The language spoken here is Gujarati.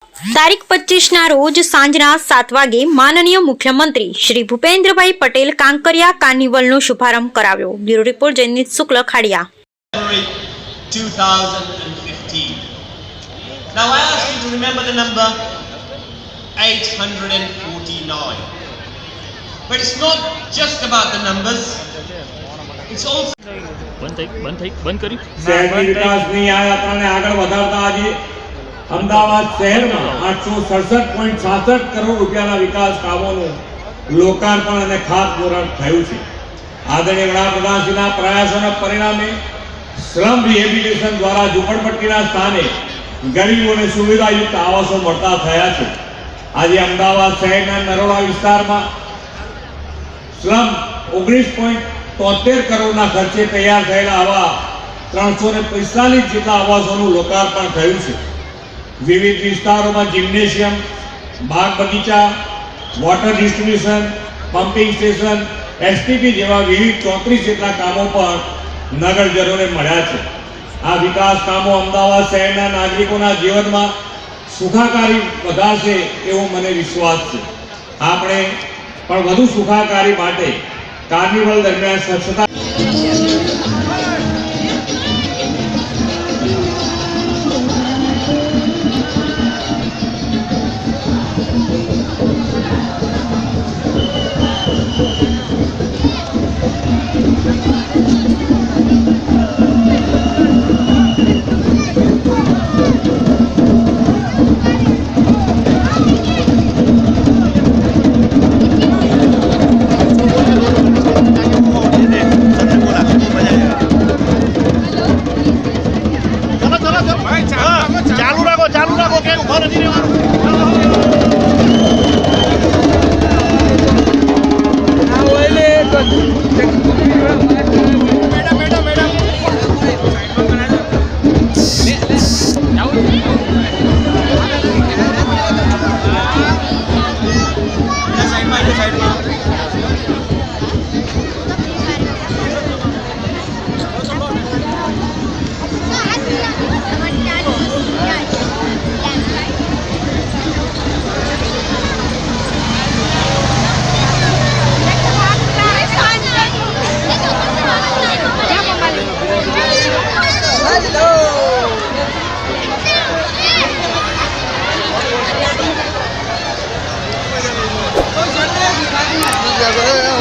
તારીખ 25ના રોજ સાંજના 7 વાગે માનનીય મુખ્યમંત્રી શ્રી ભૂપેન્દ્રભાઈ પટેલ કાંકરિયા કાર્નિવલનો શુભારંભ કરાવ્યો। Bureau report Jayant Shukla Khadia. 2015. Now I ask you to remember the number 849. But it's not just about the numbers. It's also બંધ કરી શહેરની વિકાસની આ યાત્રાને આગળ વધારતા આજે અમદાવાદ શહેરમાં 867.66 કરોડ રૂપિયાના વિકાસ કામોનું લોકાર્પણ અને ખાતમુહૂર્ત થયું છે। આદરણીય વડાપ્રધાનશ્રીના પ્રયાસોના પરિણામે સ્લમ રિહેબિલિટેશન દ્વારા ઝૂંપડપટ્ટીના સ્થાને ગરીબોને સુવિધાયુક્ત આવાસો મળતા થયા છે। આજે અમદાવાદ શહેરના નરોડા વિસ્તારમાં સ્લમ 19.73 કરોડના ખર્ચે તૈયાર થયેલા આવા 345 જેટલા આવાસોનું લોકાર્પણ થયું છે। વિવિધ વિસ્તારોમાં જિમ્નેશિયમ, બાગ બગીચા, water distribution, pumping station, STP જેવા વિવિધ 34 જેટલા કામો પણ નગરજનોને મળ્યા છે। આ વિકાસ કામો અમદાવાદ શહેરના નાગરિકોના જીવનમાં સુખાકારી વધારશે એવો મને વિશ્વાસ છે। આપણે પણ વધુ સુખાકારી માટે કાર્નિવલ દરમિયાન સ્વચ્છતા ચાલુ રાખો કે ઉભા નથી રહેવાનું। Ya,